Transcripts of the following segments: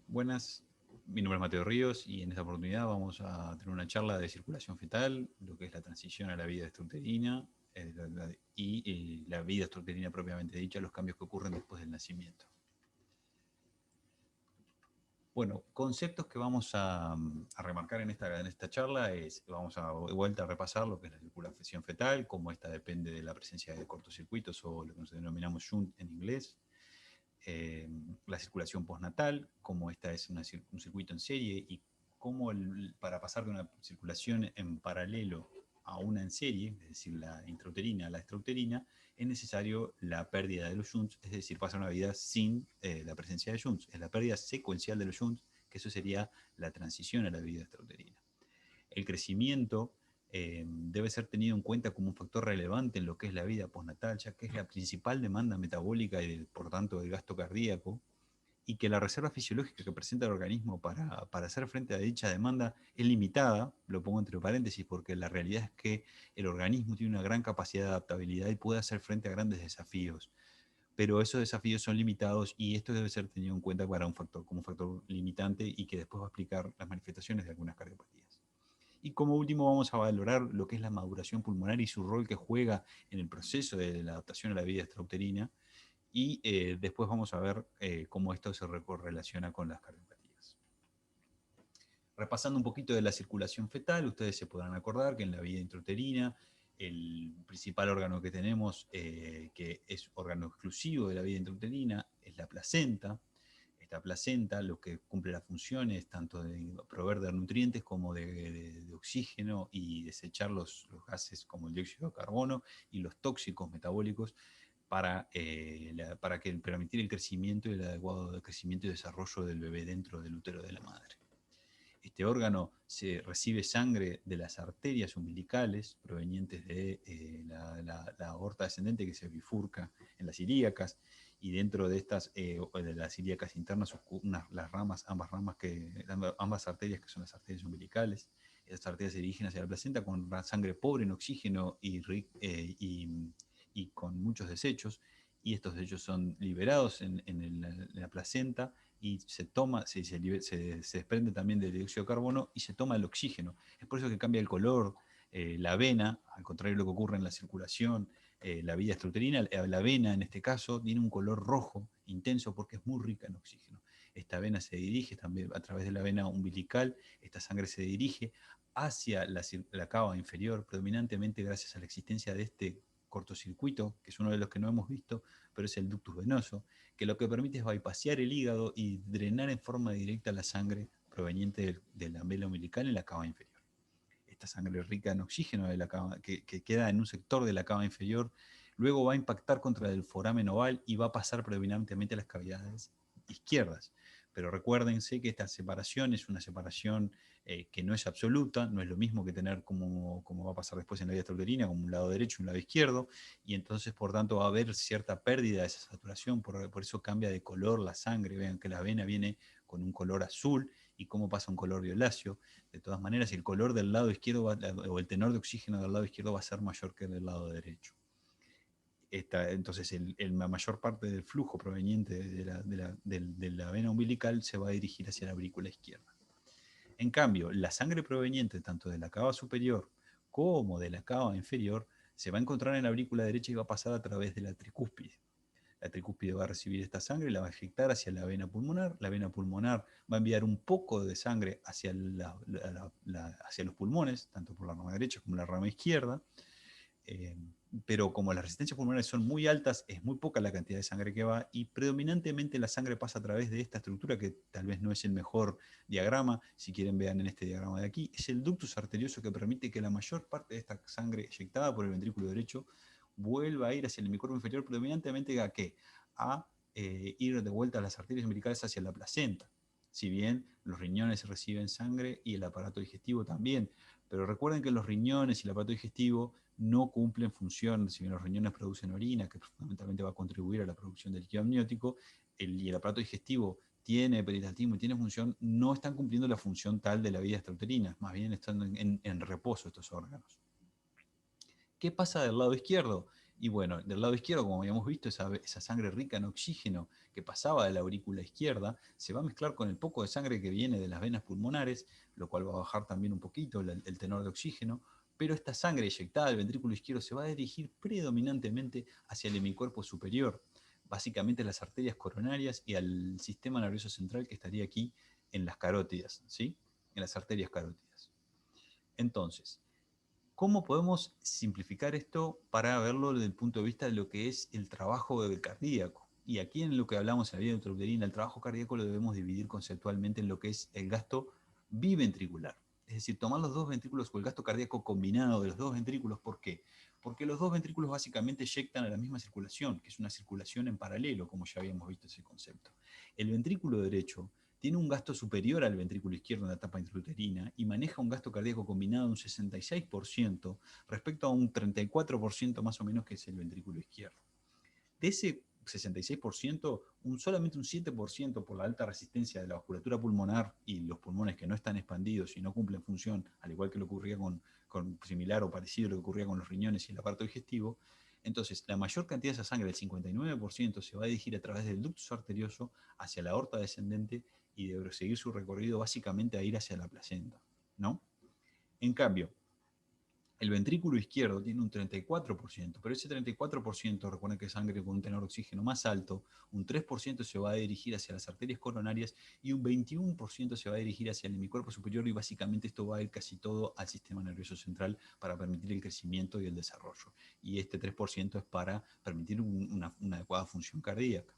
Buenas, mi nombre es Mateo Ríos y en esta oportunidad vamos a tener una charla de circulación fetal, lo que es la transición a la vida extrauterina y la vida extrauterina propiamente dicha, los cambios que ocurren después del nacimiento. Bueno, conceptos que vamos a remarcar en esta charla es, vamos a de vuelta a repasar lo que es la circulación fetal, cómo esta depende de la presencia de cortocircuitos o lo que nos denominamos shunt en inglés, eh, la circulación postnatal, cómo esta es un circuito en serie y cómo para pasar de una circulación en paralelo a una en serie, es decir, la intrauterina a la extrauterina, es necesario la pérdida de los shunts, es decir, pasar una vida sin la presencia de shunts. Es la pérdida secuencial de los shunts, que eso sería la transición a la vida extrauterina. El crecimiento debe ser tenido en cuenta como un factor relevante en lo que es la vida postnatal, ya que es la principal demanda metabólica y por tanto del gasto cardíaco, y que la reserva fisiológica que presenta el organismo para hacer frente a dicha demanda es limitada, lo pongo entre paréntesis porque la realidad es que el organismo tiene una gran capacidad de adaptabilidad y puede hacer frente a grandes desafíos, pero esos desafíos son limitados y esto debe ser tenido en cuenta como un factor limitante y que después va a explicar las manifestaciones de algunas cardiopatías. Y como último vamos a valorar lo que es la maduración pulmonar y su rol que juega en el proceso de la adaptación a la vida extrauterina, y después vamos a ver cómo esto se relaciona con las cardiopatías. Repasando un poquito de la circulación fetal, ustedes se podrán acordar que en la vida intrauterina el principal órgano que tenemos, que es órgano exclusivo de la vida intrauterina, es la placenta. Esta placenta lo que cumple las funciones tanto de proveer de nutrientes como de oxígeno y desechar los gases como el dióxido de carbono y los tóxicos metabólicos para permitir el crecimiento y el adecuado crecimiento y desarrollo del bebé dentro del útero de la madre. Este órgano recibe sangre de las arterias umbilicales provenientes de la aorta descendente que se bifurca en las ilíacas, y dentro de estas, de las ilíacas internas, las ramas, ambas arterias que son las arterias umbilicales. Estas arterias se dirigen hacia la placenta con sangre pobre en oxígeno y con muchos desechos, y estos desechos son liberados en la placenta y se desprende también del dióxido de carbono y se toma el oxígeno. Es por eso que cambia el color. La vena, al contrario de lo que ocurre en la circulación, la vía extrauterina, la vena en este caso tiene un color rojo intenso porque es muy rica en oxígeno. Esta vena se dirige también a través de la vena umbilical, esta sangre se dirige hacia la cava inferior, predominantemente gracias a la existencia de este cortocircuito, que es uno de los que no hemos visto, pero es el ductus venoso, que lo que permite es bypasear el hígado y drenar en forma directa la sangre proveniente de la vena umbilical en la cava inferior. Esta sangre rica en oxígeno que queda en un sector de la cava inferior, luego va a impactar contra el foramen oval y va a pasar predominantemente a las cavidades izquierdas. Pero recuérdense que esta separación es una separación que no es absoluta, no es lo mismo que tener como va a pasar después en la vía extrauterina, como un lado derecho y un lado izquierdo, y entonces por tanto va a haber cierta pérdida de esa saturación, por eso cambia de color la sangre. Vean que la vena viene con un color azul y cómo pasa a un color violáceo. De todas maneras, el color del lado izquierdo o el tenor de oxígeno del lado izquierdo va a ser mayor que el del lado derecho. Entonces, la mayor parte del flujo proveniente de la vena umbilical se va a dirigir hacia la aurícula izquierda. En cambio, la sangre proveniente tanto de la cava superior como de la cava inferior se va a encontrar en la aurícula derecha y va a pasar a través de la tricúspide. La tricúspide va a recibir esta sangre y la va a inyectar hacia la vena pulmonar. La vena pulmonar va a enviar un poco de sangre hacia los pulmones, tanto por la rama derecha como la rama izquierda. Eh, pero como las resistencias pulmonares son muy altas, es muy poca la cantidad de sangre que va, y predominantemente la sangre pasa a través de esta estructura que tal vez no es el mejor diagrama. Si quieren, vean en este diagrama de aquí, es el ductus arterioso que permite que la mayor parte de esta sangre eyectada por el ventrículo derecho vuelva a ir hacia el hemisferio inferior, predominantemente a qué? A ir de vuelta a las arterias umbilicales hacia la placenta. Si bien los riñones reciben sangre y el aparato digestivo también, pero recuerden que los riñones y el aparato digestivo no cumplen función. Si bien los riñones producen orina, que fundamentalmente va a contribuir a la producción del líquido amniótico, y el aparato digestivo tiene peristaltismo y tiene función, no están cumpliendo la función tal de la vía extrauterina, más bien están en reposo estos órganos. ¿Qué pasa del lado izquierdo? Y bueno, del lado izquierdo, como habíamos visto, esa sangre rica en oxígeno que pasaba de la aurícula izquierda se va a mezclar con el poco de sangre que viene de las venas pulmonares, lo cual va a bajar también un poquito el tenor de oxígeno, pero esta sangre inyectada del ventrículo izquierdo se va a dirigir predominantemente hacia el hemicuerpo superior, básicamente a las arterias coronarias y al sistema nervioso central que estaría aquí en las carótidas, ¿sí? En las arterias carótidas. Entonces, ¿cómo podemos simplificar esto para verlo desde el punto de vista de lo que es el trabajo del cardíaco? Y aquí en lo que hablamos en la vida intrauterina, el trabajo cardíaco lo debemos dividir conceptualmente en lo que es el gasto biventricular. Es decir, tomar los dos ventrículos o el gasto cardíaco combinado de los dos ventrículos. ¿Por qué? Porque los dos ventrículos básicamente eyectan a la misma circulación, que es una circulación en paralelo, como ya habíamos visto ese concepto. El ventrículo derecho tiene un gasto superior al ventrículo izquierdo en la etapa intrauterina y maneja un gasto cardíaco combinado de un 66% respecto a un 34% más o menos que es el ventrículo izquierdo. De ese 66%, solamente un 7% por la alta resistencia de la vasculatura pulmonar y los pulmones que no están expandidos y no cumplen función, al igual que lo ocurría con similar o parecido a lo que ocurría con los riñones y el aparato digestivo. Entonces, la mayor cantidad de esa sangre, el 59%, se va a dirigir a través del ductus arterioso hacia la aorta descendente y debe seguir su recorrido básicamente a ir hacia la placenta, ¿no? En cambio, el ventrículo izquierdo tiene un 34%, pero ese 34%, recuerden que es sangre con un tenor de oxígeno más alto, un 3% se va a dirigir hacia las arterias coronarias y un 21% se va a dirigir hacia el hemicuerpo superior y básicamente esto va a ir casi todo al sistema nervioso central para permitir el crecimiento y el desarrollo. Y este 3% es para permitir una adecuada función cardíaca.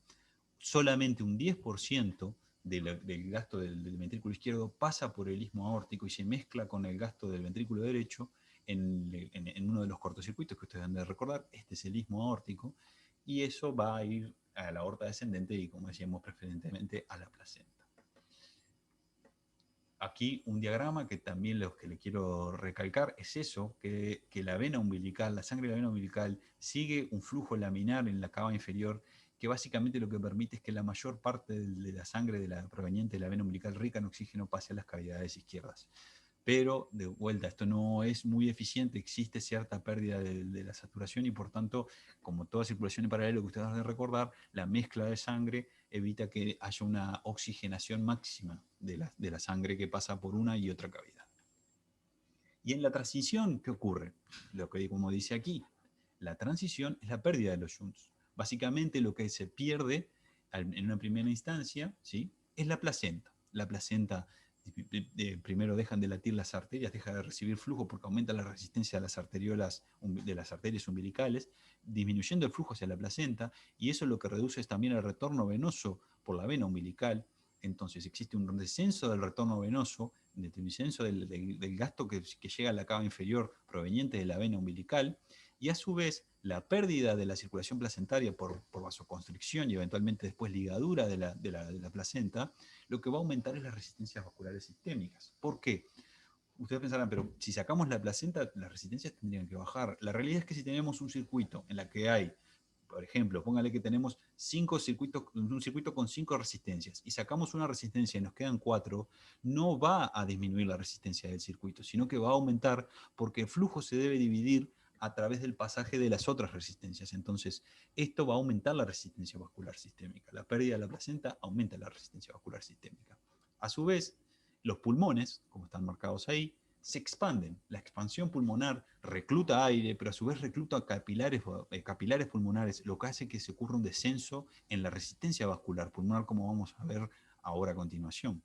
Solamente un 10% del gasto del ventrículo izquierdo pasa por el istmo aórtico y se mezcla con el gasto del ventrículo derecho en uno de los cortocircuitos que ustedes han de recordar. Este es el istmo aórtico y eso va a ir a la aorta descendente y, como decíamos, preferentemente a la placenta. Aquí un diagrama que también lo que le quiero recalcar es eso, que la vena umbilical, la sangre de la vena umbilical sigue un flujo laminar en la cava inferior que básicamente lo que permite es que la mayor parte de la sangre proveniente de la vena umbilical rica en oxígeno pase a las cavidades izquierdas. Pero, de vuelta, esto no es muy eficiente, existe cierta pérdida de la saturación y por tanto, como toda circulación en paralelo que ustedes deben recordar, la mezcla de sangre evita que haya una oxigenación máxima de la sangre que pasa por una y otra cavidad. Y en la transición, ¿qué ocurre? Lo que, como dice aquí, la transición es la pérdida de los shunts. Básicamente lo que se pierde en una primera instancia, ¿sí?, es la placenta. La placenta primero dejan de latir las arterias, deja de recibir flujo porque aumenta la resistencia de las arteriolas, de las arterias umbilicales, disminuyendo el flujo hacia la placenta, y eso lo que reduce es también el retorno venoso por la vena umbilical. Entonces existe un descenso del retorno venoso, un descenso del gasto que llega a la cava inferior proveniente de la vena umbilical, y a su vez la pérdida de la circulación placentaria por vasoconstricción y eventualmente después ligadura de la placenta, lo que va a aumentar es las resistencias vasculares sistémicas. ¿Por qué? Ustedes pensarán, pero si sacamos la placenta, las resistencias tendrían que bajar. La realidad es que si tenemos un circuito en la que hay, por ejemplo, póngale que tenemos un circuito con 5 resistencias y sacamos una resistencia y nos quedan 4, no va a disminuir la resistencia del circuito, sino que va a aumentar porque el flujo se debe dividir a través del pasaje de las otras resistencias. Entonces, esto va a aumentar la resistencia vascular sistémica. La pérdida de la placenta aumenta la resistencia vascular sistémica. A su vez, los pulmones, como están marcados ahí, se expanden. La expansión pulmonar recluta aire, pero a su vez recluta capilares pulmonares, lo que hace que se ocurra un descenso en la resistencia vascular pulmonar, como vamos a ver ahora a continuación.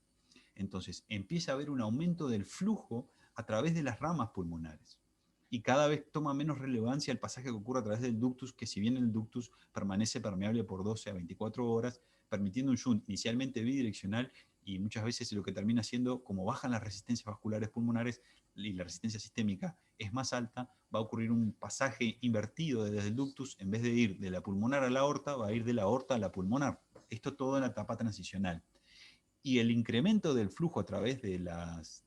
Entonces, empieza a haber un aumento del flujo a través de las ramas pulmonares. Y cada vez toma menos relevancia el pasaje que ocurre a través del ductus, que si bien el ductus permanece permeable por 12 a 24 horas, permitiendo un shunt inicialmente bidireccional y muchas veces lo que termina siendo, como bajan las resistencias vasculares pulmonares y la resistencia sistémica es más alta, va a ocurrir un pasaje invertido desde el ductus, en vez de ir de la pulmonar a la aorta, va a ir de la aorta a la pulmonar. Esto todo en la etapa transicional. Y el incremento del flujo a través de las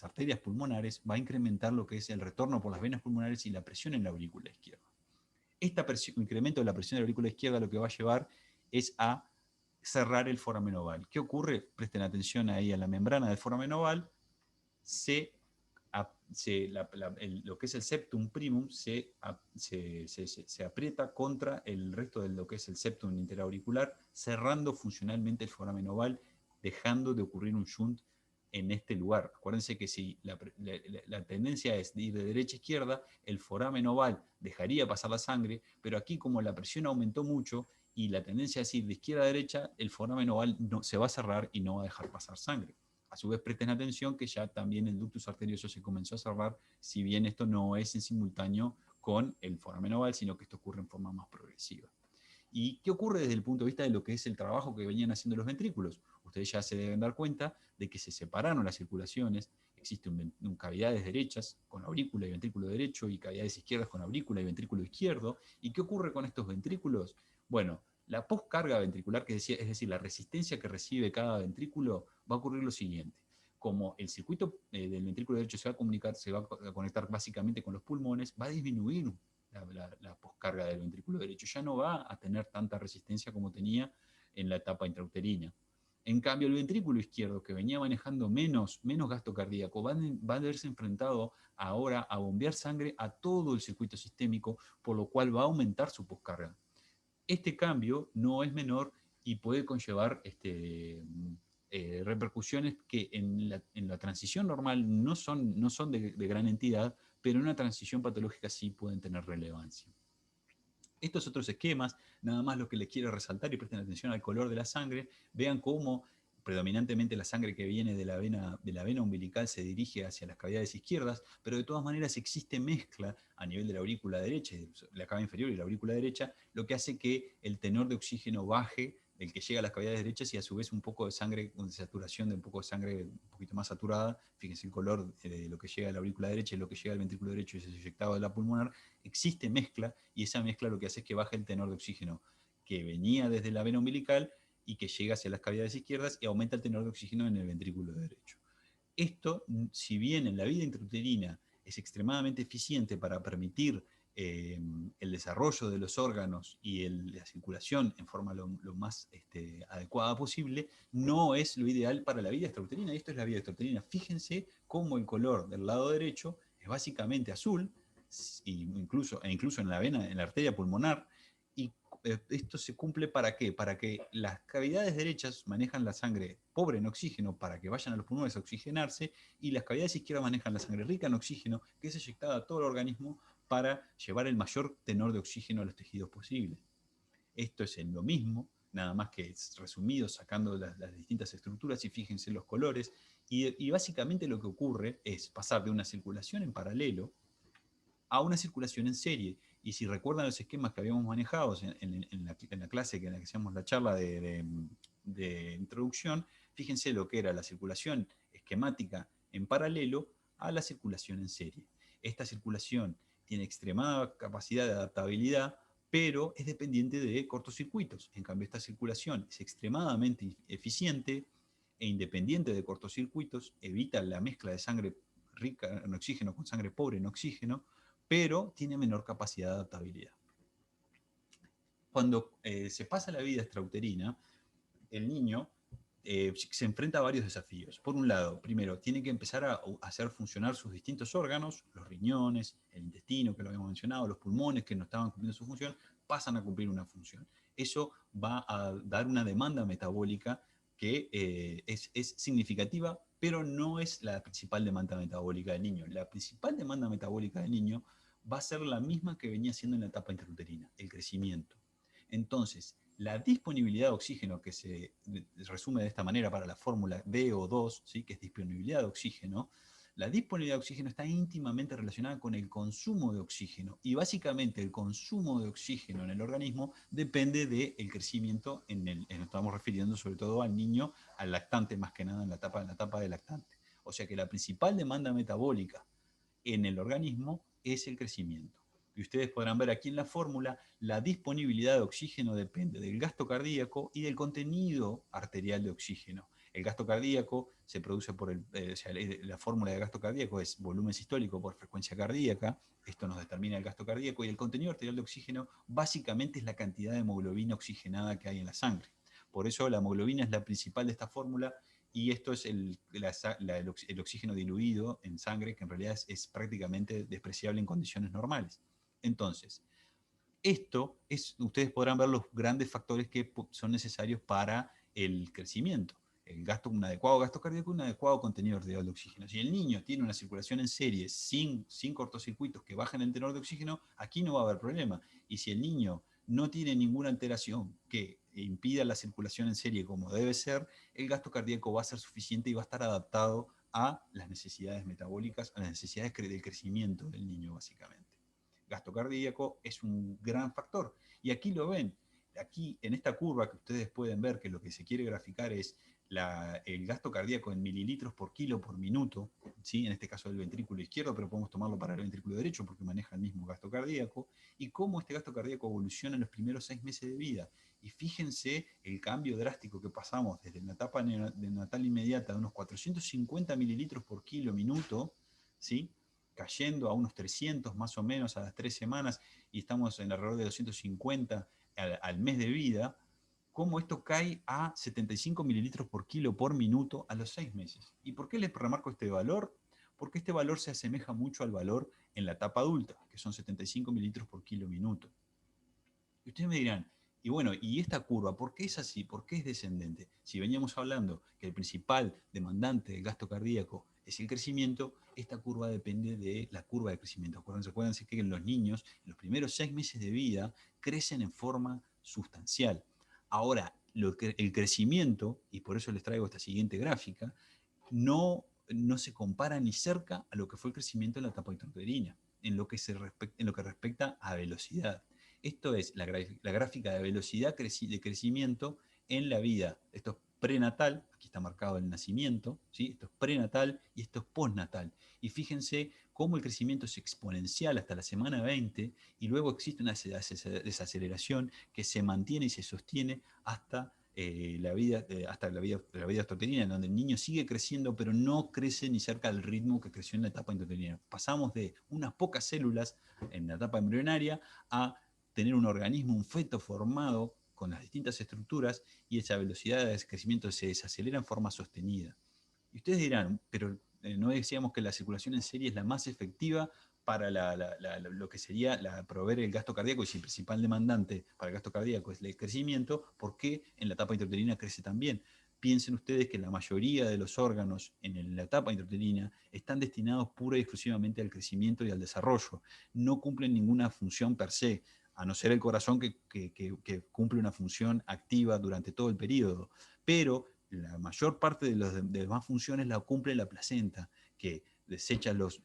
arterias pulmonares va a incrementar lo que es el retorno por las venas pulmonares y la presión en la aurícula izquierda. Este incremento de la presión de la aurícula izquierda lo que va a llevar es a cerrar el foramen oval. ¿Qué ocurre? Presten atención ahí a la membrana del foramen oval. Se lo que es el septum primum se aprieta contra el resto de lo que es el septum interauricular, cerrando funcionalmente el foramen oval, dejando de ocurrir un shunt en este lugar. Acuérdense que si la tendencia es de ir de derecha a izquierda, el foramen oval dejaría pasar la sangre, pero aquí como la presión aumentó mucho y la tendencia es ir de izquierda a derecha, el foramen oval no, se va a cerrar y no va a dejar pasar sangre. A su vez, presten atención que ya también el ductus arterioso se comenzó a cerrar, si bien esto no es en simultáneo con el foramen oval, sino que esto ocurre en forma más progresiva. ¿Y qué ocurre desde el punto de vista de lo que es el trabajo que venían haciendo los ventrículos? Ustedes ya se deben dar cuenta de que se separaron las circulaciones, existen cavidades derechas con aurícula y ventrículo derecho y cavidades izquierdas con aurícula y ventrículo izquierdo. ¿Y qué ocurre con estos ventrículos? Bueno, la poscarga ventricular, es decir, la resistencia que recibe cada ventrículo, va a ocurrir lo siguiente. Como el circuito del ventrículo derecho se va a conectar básicamente con los pulmones, va a disminuir la poscarga del ventrículo derecho. Ya no va a tener tanta resistencia como tenía en la etapa intrauterina. En cambio, el ventrículo izquierdo, que venía manejando menos gasto cardíaco, va a verse enfrentado ahora a bombear sangre a todo el circuito sistémico, por lo cual va a aumentar su poscarga. Este cambio no es menor y puede conllevar repercusiones que en la transición normal no son de gran entidad, pero en una transición patológica sí pueden tener relevancia. Estos otros esquemas, nada más lo que les quiero resaltar y presten atención al color de la sangre, vean cómo predominantemente la sangre que viene de la vena umbilical se dirige hacia las cavidades izquierdas, pero de todas maneras existe mezcla a nivel de la aurícula derecha, la cava inferior y la aurícula derecha, lo que hace que el tenor de oxígeno baje del que llega a las cavidades derechas y a su vez un poco de sangre, con saturación de un poco de sangre un poquito más saturada. Fíjense el color de lo que llega a la aurícula derecha y lo que llega al ventrículo derecho y es eyectado de la pulmonar. Existe mezcla y esa mezcla lo que hace es que baje el tenor de oxígeno que venía desde la vena umbilical y que llega hacia las cavidades izquierdas y aumenta el tenor de oxígeno en el ventrículo derecho. Esto, si bien en la vida intrauterina es extremadamente eficiente para permitir el desarrollo de los órganos y la circulación en forma lo más adecuada posible, no es lo ideal para la vida extrauterina. Y esto es la vida extrauterina. Fíjense cómo el color del lado derecho es básicamente azul, incluso en la vena, en la arteria pulmonar, y esto se cumple ¿para qué? Para que las cavidades derechas manejan la sangre pobre en oxígeno para que vayan a los pulmones a oxigenarse y las cavidades izquierdas manejan la sangre rica en oxígeno que es eyectada a todo el organismo para llevar el mayor tenor de oxígeno a los tejidos posible. Esto es en lo mismo, nada más que resumido sacando las distintas estructuras y fíjense los colores y básicamente lo que ocurre es pasar de una circulación en paralelo a una circulación en serie. Y si recuerdan los esquemas que habíamos manejado en la clase en la que hacíamos la charla de introducción, fíjense lo que era la circulación esquemática en paralelo a la circulación en serie. Esta circulación tiene extremada capacidad de adaptabilidad, pero es dependiente de cortocircuitos. En cambio, esta circulación es extremadamente eficiente e independiente de cortocircuitos, evita la mezcla de sangre rica en oxígeno con sangre pobre en oxígeno, pero tiene menor capacidad de adaptabilidad. Cuando se pasa la vida extrauterina, el niño se enfrenta a varios desafíos. Por un lado, primero, tiene que empezar a hacer funcionar sus distintos órganos, los riñones, el intestino, que lo habíamos mencionado, los pulmones, que no estaban cumpliendo su función, pasan a cumplir una función. Eso va a dar una demanda metabólica que es significativa, pero no es la principal demanda metabólica del niño. La principal demanda metabólica del niño va a ser la misma que venía siendo en la etapa intrauterina, el crecimiento. Entonces, la disponibilidad de oxígeno, que se resume de esta manera para la fórmula DO2, ¿sí? Que es disponibilidad de oxígeno, la disponibilidad de oxígeno está íntimamente relacionada con el consumo de oxígeno. Y básicamente el consumo de oxígeno en el organismo depende del crecimiento, estamos refiriendo sobre todo al niño, al lactante más que nada en la etapa de lactante. O sea que la principal demanda metabólica en el organismo es el crecimiento. Y ustedes podrán ver aquí en la fórmula, la disponibilidad de oxígeno depende del gasto cardíaco y del contenido arterial de oxígeno. El gasto cardíaco se produce por la fórmula de gasto cardíaco es volumen sistólico por frecuencia cardíaca. Esto nos determina el gasto cardíaco y el contenido arterial de oxígeno básicamente es la cantidad de hemoglobina oxigenada que hay en la sangre. Por eso la hemoglobina es la principal de esta fórmula y esto es el oxígeno diluido en sangre, que en realidad es prácticamente despreciable en condiciones normales. Entonces, ustedes podrán ver los grandes factores que son necesarios para el crecimiento. Un adecuado gasto cardíaco y un adecuado contenido residual de oxígeno. Si el niño tiene una circulación en serie sin cortocircuitos que bajen el tenor de oxígeno, aquí no va a haber problema. Y si el niño no tiene ninguna alteración que impida la circulación en serie como debe ser, el gasto cardíaco va a ser suficiente y va a estar adaptado a las necesidades metabólicas, a las necesidades del crecimiento del niño, básicamente. Gasto cardíaco es un gran factor. Y aquí lo ven, aquí en esta curva que ustedes pueden ver, que lo que se quiere graficar es el gasto cardíaco en mililitros por kilo por minuto, ¿sí? En este caso del ventrículo izquierdo, pero podemos tomarlo para el ventrículo derecho porque maneja el mismo gasto cardíaco, y cómo este gasto cardíaco evoluciona en los primeros 6 meses de vida. Y fíjense el cambio drástico que pasamos desde la etapa neonatal inmediata de unos 450 mililitros por kilo minuto, ¿sí? Cayendo a unos 300 más o menos a las 3 semanas, y estamos en alrededor de 250 al mes de vida, cómo esto cae a 75 mililitros por kilo por minuto a los 6 meses. ¿Y por qué les remarco este valor? Porque este valor se asemeja mucho al valor en la etapa adulta, que son 75 mililitros por kilo minuto. Y ustedes me dirán, y bueno, ¿y esta curva por qué es así? ¿Por qué es descendente? Si veníamos hablando que el principal demandante del gasto cardíaco es el crecimiento, esta curva depende de la curva de crecimiento. Acuérdense que los niños, en los primeros 6 meses de vida, crecen en forma sustancial. Ahora, el crecimiento, y por eso les traigo esta siguiente gráfica, no se compara ni cerca a lo que fue el crecimiento en la etapa intrauterina, en lo que respecta a velocidad. Esto es la gráfica de velocidad de crecimiento en la vida. Esto es prenatal, aquí está marcado el nacimiento, ¿sí? Esto es prenatal y esto es postnatal. Y fíjense cómo el crecimiento es exponencial hasta la semana 20 y luego existe una desaceleración que se mantiene y se sostiene hasta la vida extrauterina, en donde el niño sigue creciendo, pero no crece ni cerca del ritmo que creció en la etapa intrauterina. Pasamos de unas pocas células en la etapa embrionaria a tener un organismo, un feto formado con las distintas estructuras, y esa velocidad de crecimiento se desacelera en forma sostenida. Y ustedes dirán, pero no decíamos que la circulación en serie es la más efectiva para lo que sería proveer el gasto cardíaco, y si el principal demandante para el gasto cardíaco es el crecimiento, ¿por qué en la etapa intrauterina crece también? Piensen ustedes que la mayoría de los órganos en la etapa intrauterina están destinados pura y exclusivamente al crecimiento y al desarrollo. No cumplen ninguna función per se, a no ser el corazón que cumple una función activa durante todo el periodo. Pero la mayor parte de las demás funciones la cumple la placenta, que desecha las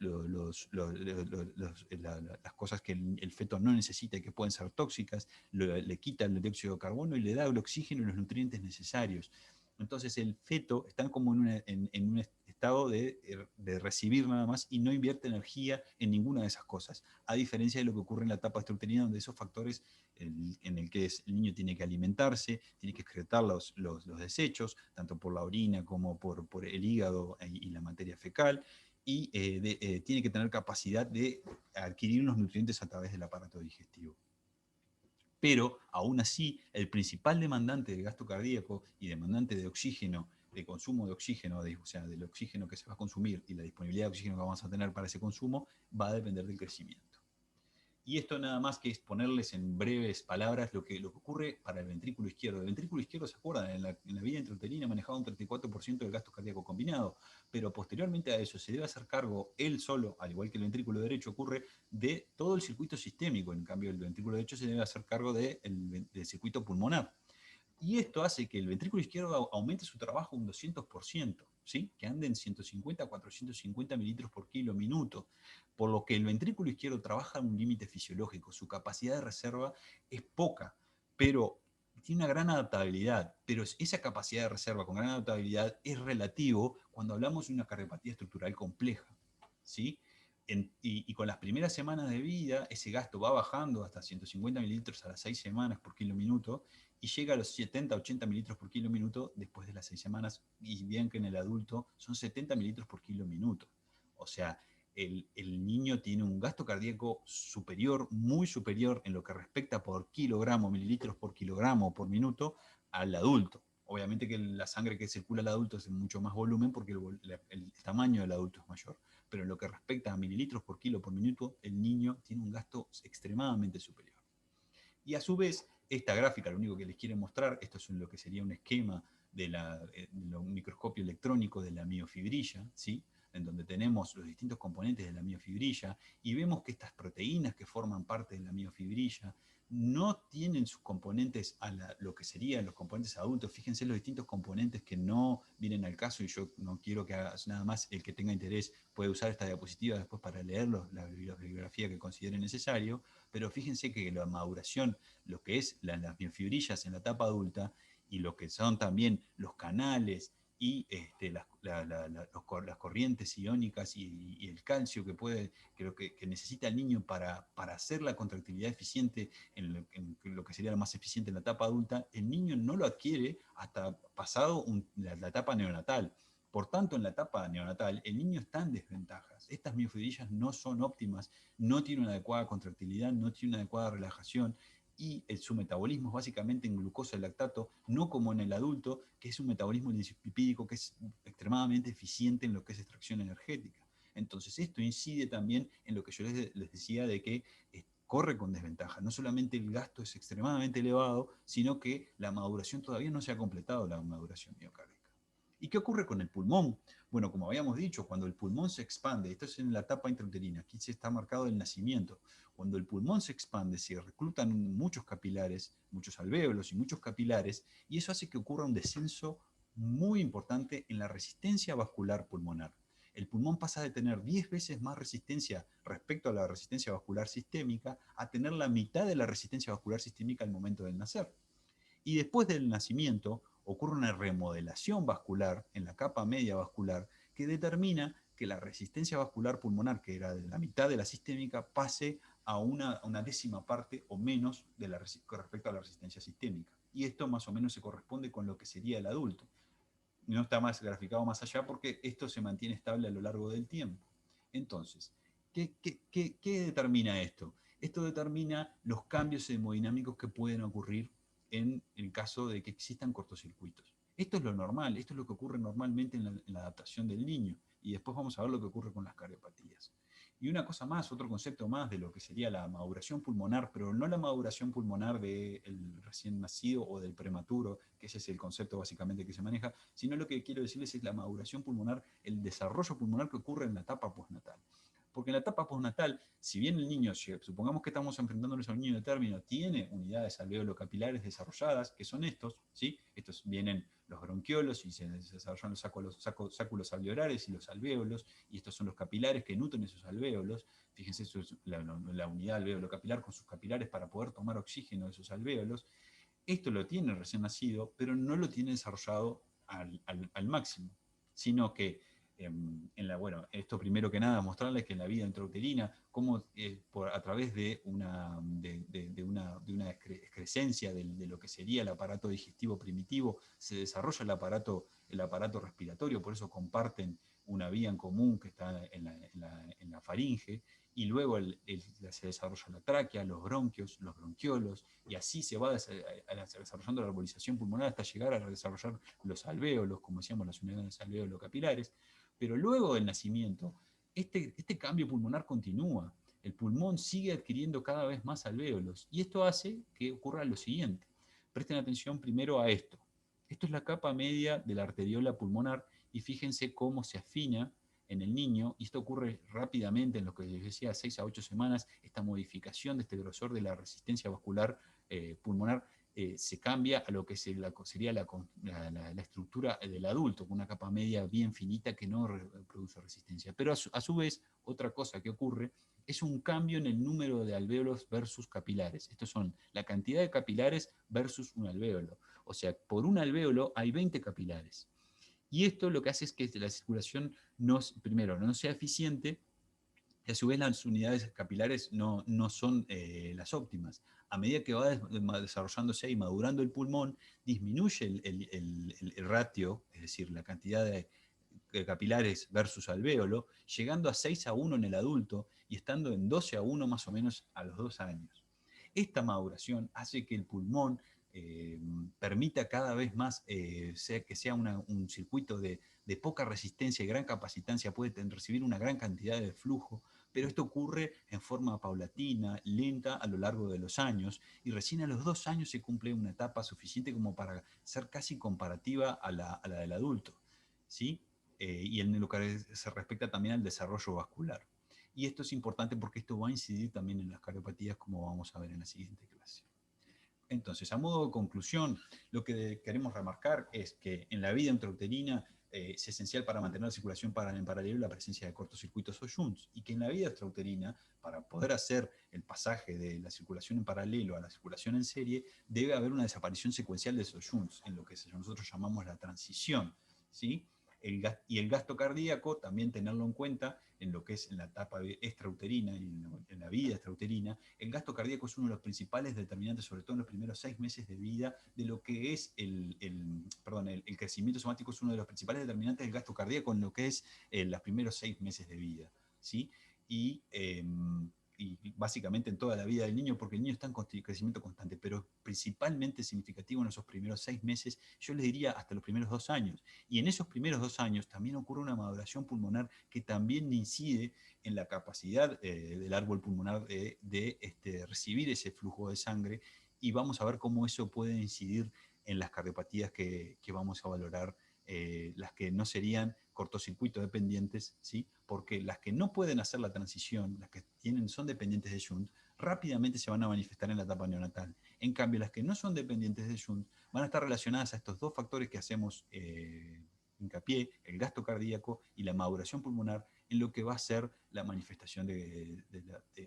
cosas que el feto no necesita y que pueden ser tóxicas, le quita el dióxido de carbono y le da el oxígeno y los nutrientes necesarios. Entonces el feto está como en un estado de recibir nada más y no invierte energía en ninguna de esas cosas, a diferencia de lo que ocurre en la etapa extrauterina, donde esos factores en el que el niño tiene que alimentarse, tiene que excretar los desechos, tanto por la orina como por el hígado y la materia fecal, y tiene que tener capacidad de adquirir unos nutrientes a través del aparato digestivo. Pero aún así, el principal demandante del gasto cardíaco y demandante de oxígeno, de consumo de oxígeno, o sea, del oxígeno que se va a consumir y la disponibilidad de oxígeno que vamos a tener para ese consumo, va a depender del crecimiento. Y esto nada más que es ponerles en breves palabras lo que ocurre para el ventrículo izquierdo. El ventrículo izquierdo, ¿se acuerdan? En la vida intrauterina manejaba un 34% del gasto cardíaco combinado, pero posteriormente a eso se debe hacer cargo él solo, al igual que el ventrículo derecho ocurre, de todo el circuito sistémico. En cambio, el ventrículo derecho se debe hacer cargo del circuito pulmonar. Y esto hace que el ventrículo izquierdo aumente su trabajo un 200%, ¿sí? Que ande en 150 a 450 mililitros por kilo minuto, por lo que el ventrículo izquierdo trabaja en un límite fisiológico, su capacidad de reserva es poca, pero tiene una gran adaptabilidad, pero esa capacidad de reserva con gran adaptabilidad es relativo cuando hablamos de una cardiopatía estructural compleja, ¿sí? Y con las primeras semanas de vida, ese gasto va bajando hasta 150 mililitros a las 6 semanas por kilo minuto, y llega a los 70, 80 mililitros por kilo minuto después de las 6 semanas, y bien que en el adulto son 70 mililitros por kilo minuto. O sea, el niño tiene un gasto cardíaco superior, muy superior en lo que respecta por kilogramo, mililitros por kilogramo por minuto, al adulto. Obviamente que la sangre que circula al adulto es mucho más volumen porque el tamaño del adulto es mayor. Pero en lo que respecta a mililitros por kilo por minuto, el niño tiene un gasto extremadamente superior. Y a su vez, esta gráfica, lo único que les quiero mostrar, esto es lo que sería un esquema de un microscopio electrónico de la miofibrilla, ¿sí? En donde tenemos los distintos componentes de la miofibrilla y vemos que estas proteínas que forman parte de la miofibrilla no tienen sus componentes lo que serían los componentes adultos. Fíjense los distintos componentes que no vienen al caso, y yo no quiero que hagas nada más. El que tenga interés puede usar esta diapositiva después para leerlo, la bibliografía que considere necesario, pero fíjense que la maduración, lo que es las miofibrillas en la etapa adulta y lo que son también los canales y las corrientes iónicas y el calcio que necesita el niño para hacer la contractilidad eficiente en lo que sería lo más eficiente en la etapa adulta, el niño no lo adquiere hasta pasado la etapa neonatal. Por tanto, en la etapa neonatal, el niño está en desventajas. Estas miofibrillas no son óptimas, no tienen una adecuada contractilidad, no tienen una adecuada relajación, y su metabolismo es básicamente en glucosa y lactato, no como en el adulto, que es un metabolismo lipídico que es extremadamente eficiente en lo que es extracción energética. Entonces, esto incide también en lo que yo les decía de que corre con desventaja. No solamente el gasto es extremadamente elevado, sino que la maduración todavía no se ha completado, la maduración miocárdica. ¿Y qué ocurre con el pulmón? Bueno, como habíamos dicho, cuando el pulmón se expande, esto es en la etapa intrauterina, aquí se está marcado el nacimiento. Cuando el pulmón se expande, se reclutan muchos capilares, muchos alvéolos y muchos capilares, y eso hace que ocurra un descenso muy importante en la resistencia vascular pulmonar. El pulmón pasa de tener 10 veces más resistencia respecto a la resistencia vascular sistémica a tener la mitad de la resistencia vascular sistémica al momento del nacer. Y después del nacimiento ocurre una remodelación vascular en la capa media vascular que determina que la resistencia vascular pulmonar, que era de la mitad de la sistémica, pase a una décima parte o menos respecto a la resistencia sistémica. Y esto más o menos se corresponde con lo que sería el adulto. No está más graficado más allá porque esto se mantiene estable a lo largo del tiempo. Entonces, ¿qué determina esto? Esto determina los cambios hemodinámicos que pueden ocurrir en el caso de que existan cortocircuitos. Esto es lo normal, esto es lo que ocurre normalmente en la adaptación del niño. Y después vamos a ver lo que ocurre con las cardiopatías. Y una cosa más, otro concepto más de lo que sería la maduración pulmonar, pero no la maduración pulmonar del recién nacido o del prematuro, que ese es el concepto básicamente que se maneja, sino lo que quiero decirles es la maduración pulmonar, el desarrollo pulmonar que ocurre en la etapa postnatal. Porque en la etapa postnatal, si bien el niño, supongamos que estamos enfrentándonos a un niño de término, tiene unidades alveolo-capilares desarrolladas, que son estos, ¿sí? Estos vienen los bronquiolos y se desarrollan los sáculos alveolares y los alvéolos, y estos son los capilares que nutren esos alvéolos. Fíjense, eso es la unidad alveolo-capilar con sus capilares para poder tomar oxígeno de esos alvéolos. Esto lo tiene el recién nacido, pero no lo tiene desarrollado al máximo, sino que bueno, esto primero que nada, mostrarles que en la vida intrauterina, cómo a través de una excrescencia de lo que sería el aparato digestivo primitivo, se desarrolla el aparato respiratorio, por eso comparten una vía en común que está en la faringe, y luego se desarrolla la tráquea, los bronquios, los bronquiolos, y así se va desarrollando la arborización pulmonar hasta llegar a desarrollar los alvéolos, como decíamos, las unidades alveolo-capilares. Pero luego del nacimiento, este cambio pulmonar continúa. El pulmón sigue adquiriendo cada vez más alvéolos, y esto hace que ocurra lo siguiente. Presten atención primero a esto. Esto es la capa media de la arteriola pulmonar, y fíjense cómo se afina en el niño, y esto ocurre rápidamente en lo que les decía, 6 a 8 semanas, esta modificación de este grosor de la resistencia vascular pulmonar se cambia a lo que sería la estructura del adulto, con una capa media bien finita que no produce resistencia. Pero a su vez, otra cosa que ocurre es un cambio en el número de alvéolos versus capilares. Estos son la cantidad de capilares versus un alvéolo. O sea, por un alvéolo hay 20 capilares. Y esto lo que hace es que la circulación primero no sea eficiente, y a su vez las unidades capilares no son las óptimas. A medida que va desarrollándose y madurando el pulmón, disminuye el ratio, es decir, la cantidad de capilares versus alvéolo, llegando a 6 a 1 en el adulto y estando en 12 a 1 más o menos a los 2 años. Esta maduración hace que el pulmón permita cada vez más que sea un circuito de poca resistencia y gran capacitancia, puede recibir una gran cantidad de flujo, pero esto ocurre en forma paulatina, lenta a lo largo de los años, y recién a los 2 años se cumple una etapa suficiente como para ser casi comparativa a la del adulto, ¿sí? Y en lo que se respecta también al desarrollo vascular. Y esto es importante porque esto va a incidir también en las cardiopatías, como vamos a ver en la siguiente clase. Entonces, a modo de conclusión, lo que queremos remarcar es que en la vida intrauterina es esencial para mantener la circulación en paralelo la presencia de cortocircuitos o shunts, y que en la vida extrauterina, para poder hacer el pasaje de la circulación en paralelo a la circulación en serie, debe haber una desaparición secuencial de esos shunts, en lo que nosotros llamamos la transición, ¿sí? Y el gasto cardíaco, también tenerlo en cuenta en lo que es en la etapa extrauterina y en la vida extrauterina. El gasto cardíaco es uno de los principales determinantes, sobre todo en los primeros 6 meses de vida, de lo que es el crecimiento somático. Es uno de los principales determinantes del gasto cardíaco en lo que es los primeros 6 meses de vida, ¿sí? Y básicamente en toda la vida del niño, porque el niño está en crecimiento constante, pero principalmente significativo en esos primeros 6 meses, yo les diría hasta los primeros 2 años. Y en esos primeros 2 años también ocurre una maduración pulmonar que también incide en la capacidad del árbol pulmonar de recibir ese flujo de sangre, y vamos a ver cómo eso puede incidir en las cardiopatías que vamos a valorar, las que no serían cortocircuito dependientes, ¿sí? Porque las que no pueden hacer la transición, las que son dependientes de shunt, rápidamente se van a manifestar en la etapa neonatal. En cambio, las que no son dependientes de shunt van a estar relacionadas a estos dos factores que hacemos hincapié, el gasto cardíaco y la maduración pulmonar, en lo que va a ser la manifestación de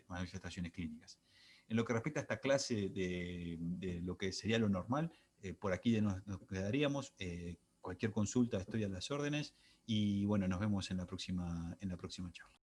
manifestaciones clínicas. En lo que respecta a esta clase de lo que sería lo normal, por aquí nos quedaríamos. Cualquier consulta estoy a las órdenes, y bueno, nos vemos en la próxima charla.